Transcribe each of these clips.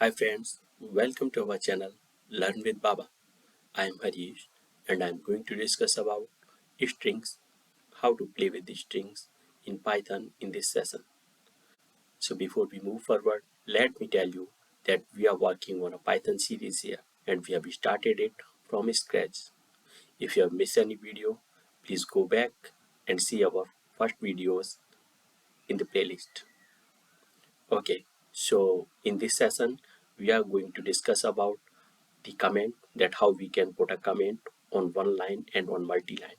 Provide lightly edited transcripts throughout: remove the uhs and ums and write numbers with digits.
Hi friends, welcome to our channel Learn with Baba. I am Harish and I am going to discuss about strings, how to play with the strings in Python in this session. So before we move forward, let me tell you that we are working on a Python series here and we have started it from scratch. If you have missed any video, please go back and see our first videos in the playlist. Okay, so in this session, we are going to discuss about the comment, that how we can put a comment on one line and on multi-line,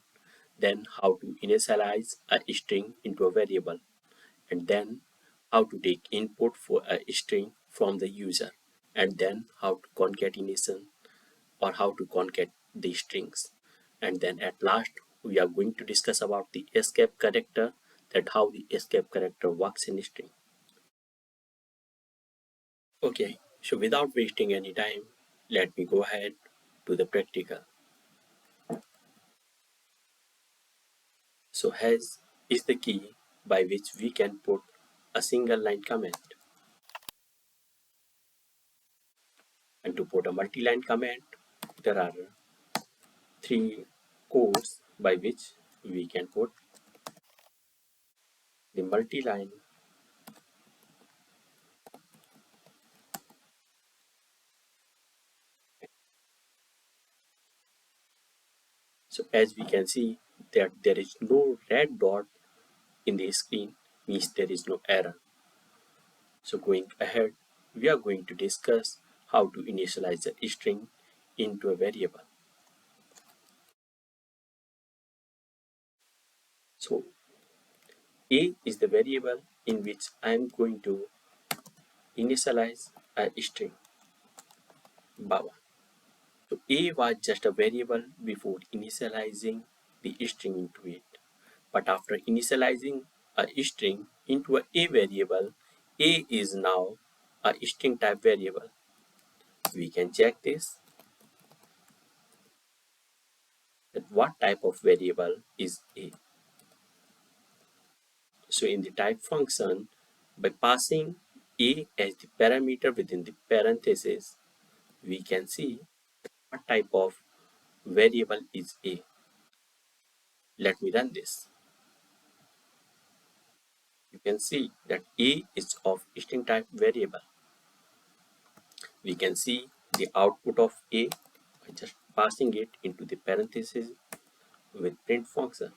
then how to initialize a string into a variable, and then how to take input for a string from the user, and then how to concatenation or how to concat the strings, and then at last we are going to discuss about the escape character, that how the escape character works in string. Okay, so without wasting any time, let me go ahead to the practical. So hash is the key by which we can put a single line comment. And to put a multi-line comment, there are three codes by which we can put the multi-line. So as we can see that there is no red dot in the screen, means there is no error. So going ahead, we are going to discuss how to initialize a string into a variable. So A is the variable in which I am going to initialize a string Baba. So A was just a variable before initializing the string into it. But after initializing a string into a variable, A is now a string type variable. We can check this, that what type of variable is A. So in the type function, by passing A as the parameter within the parenthesis, we can see what type of variable is A. Let me run this. You can see that A is of string type variable. We can see the output of A by just passing it into the parenthesis with print function.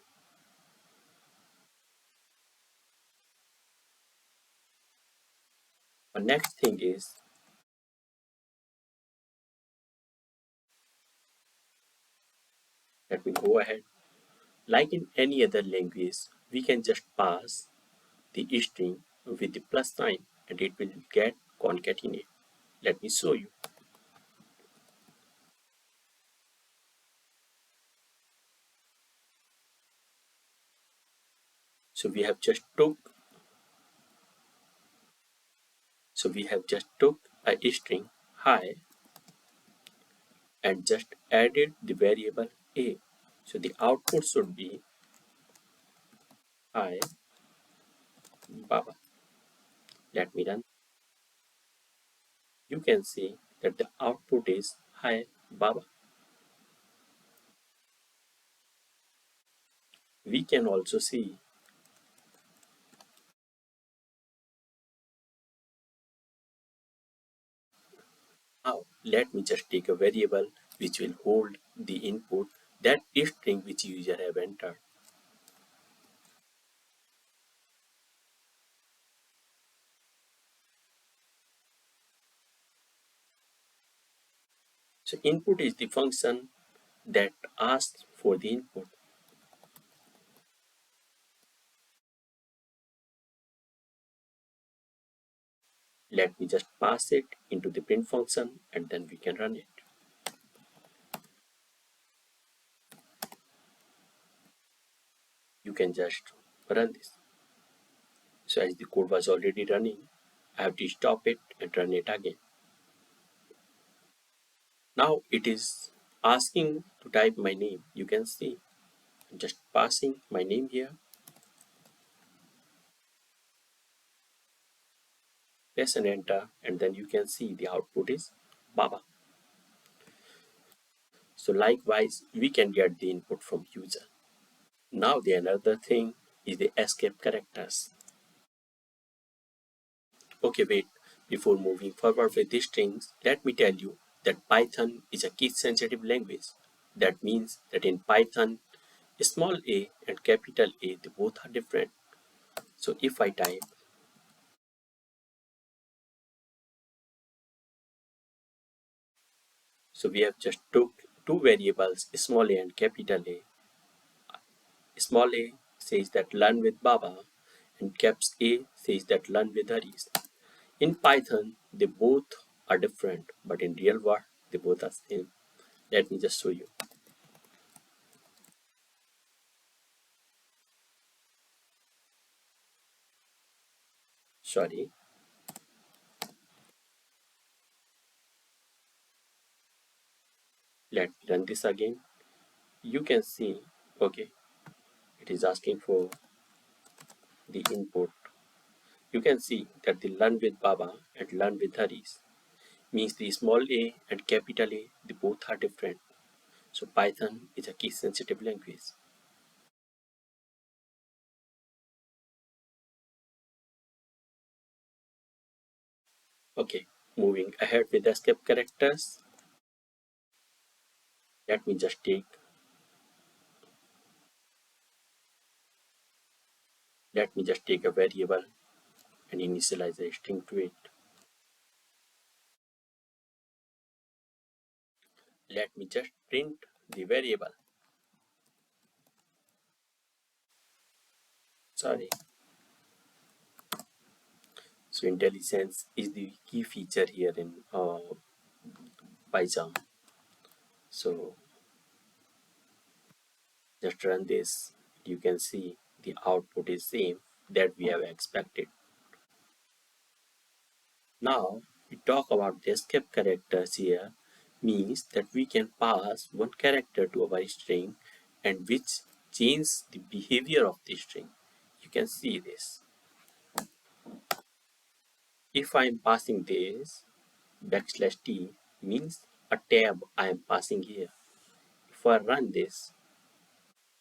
The next thing is, let me go ahead. Like in any other language, we can just pass the string with the plus sign and it will get concatenate. Let me show you. So we have just took a string hi and just added the variable A. So the output should be hi Baba. Let me run. You can see that the output is hi Baba. We can also see now. Let me just take a variable which will hold the input, that string which user have entered. So input is the function that asks for the input. Let me just pass it into the print function and then we can run it. You can just run this. So as the code was already running, I have to stop it and run it again. Now it is asking to type my name. You can see I'm just passing my name here. Press and enter, and then you can see the output is Baba. So likewise, we can get the input from user. Now the another thing is the escape characters. Okay, wait, before moving forward with these strings, let me tell you that Python is a case sensitive language. That means that in Python, small a and capital A, they both are different. So if I type, so we have just took two variables, small a and capital A. Small a says that learn with Baba and caps A says that learn with Harish. In Python, they both are different, but in real world, they both are same. Let me just show you. Sorry, let me run this again. You can see, okay, it is asking for the input. You can see that the learn with Baba and learn with Harish means the small a and capital A, they both are different. So Python is a case sensitive language. Okay, moving ahead with escape characters. Let me just take, a variable and initialize a string to it. Let me just print the variable. Sorry. So intelligence is the key feature here in Python. So just run this. You can see the output is same that we have expected. Now we talk about the escape characters here means that we can pass one character to our string and which changes the behavior of the string. You can see this. If I am passing this backslash t means a tab I am passing here. If I run this,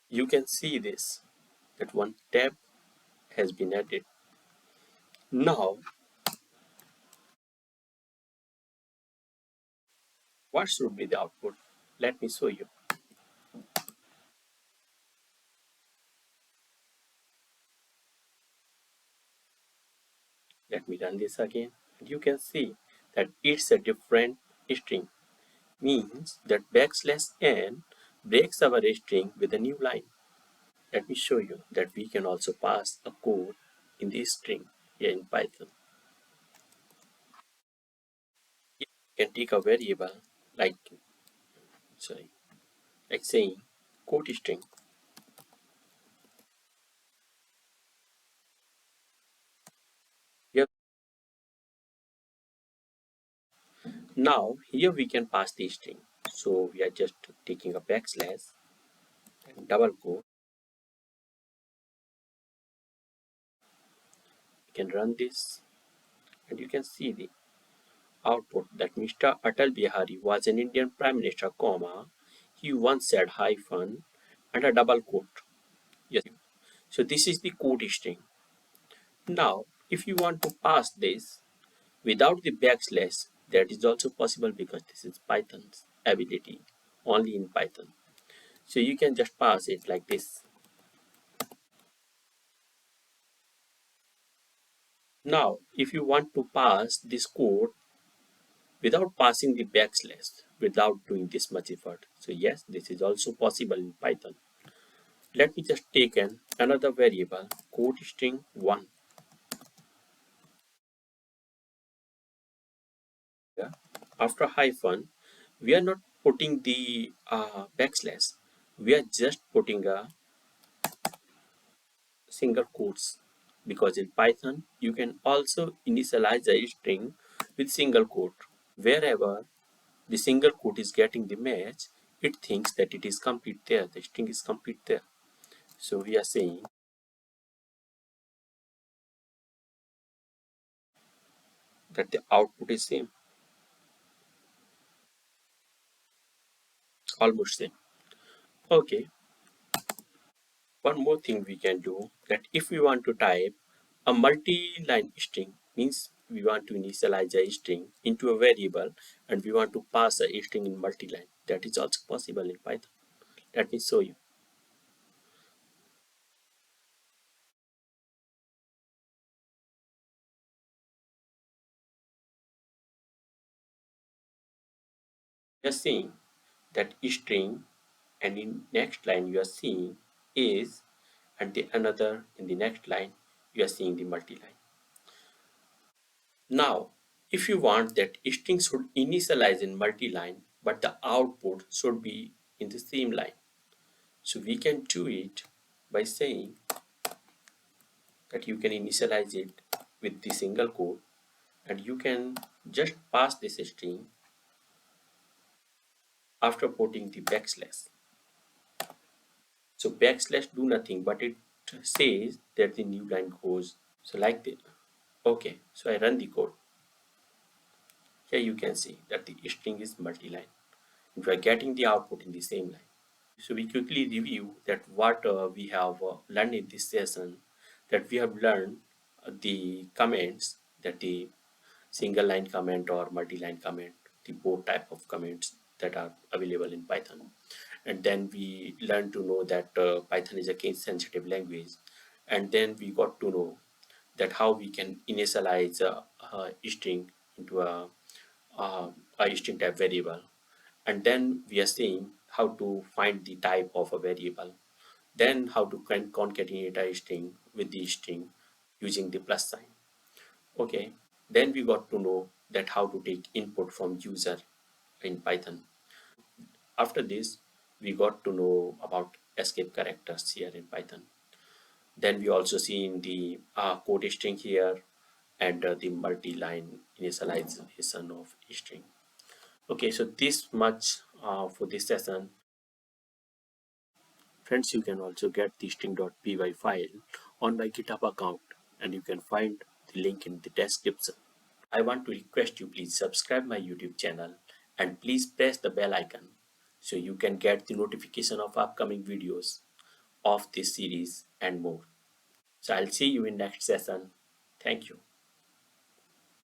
you can see this that one tab has been added. Now, what should be the output? Let me show you. Let me run this again. You can see that it's a different string. Means that backslash n breaks our string with a new line. Let me show you that we can also pass a code in this string here in Python. You can take a variable like sorry, like saying quote string. Here, now here we can pass the string. So we are just taking a backslash and double quote. You can run this and you can see the output that Mr. Atal Bihari was an Indian Prime Minister, comma, he once said hyphen and a double quote. Yes. So this is the code string. Now, if you want to pass this without the backslash, that is also possible because this is Python's ability, only in Python. So you can just pass it like this. Now, if you want to pass this code without passing the backslash, without doing this much effort, so yes, this is also possible in Python. Let me just take another variable, code string 1. Yeah. After hyphen, we are not putting the backslash. We are just putting a single quotes because in Python you can also initialize a string with single quote. Wherever the single quote is getting the match, it thinks that it is complete there. The string is complete there. So we are saying that the output is same, almost same. Okay, one more thing we can do, that if we want to type a multi-line string, means we want to initialize a string into a variable and we want to pass a string in multi-line. That is also possible in Python. Let me show you. We are seeing that string, and in next line you are seeing is, and the another in the next line you are seeing the multi-line. Now, if you want that string should initialize in multi-line, but the output should be in the same line. So we can do it by saying that you can initialize it with the single quote and you can just pass this string after putting the backslash. So backslash do nothing, but it says that the new line goes. So like this. Okay, so I run the code. Here you can see that the string is multi-line. And we are getting the output in the same line. So we quickly review that what we have learned in this session, that we have learned the comments, that the single line comment or multi-line comment, the both type of comments that are available in Python. And then we learned to know that Python is a case sensitive language. And then we got to know that how we can initialize a string into a string type variable. And then we are seeing how to find the type of a variable, then how to concatenate a string with the string using the plus sign. Okay, then we got to know that how to take input from user in Python. After this, we got to know about escape characters here in Python. Then we also see in the code string here and the multi-line initialization of string. Okay, so this much for this session. Friends, you can also get the string.py file on my GitHub account and you can find the link in the description. I want to request you please subscribe my YouTube channel and please press the bell icon so you can get the notification of upcoming videos of this series and more. So I'll see you in next session. Thank you.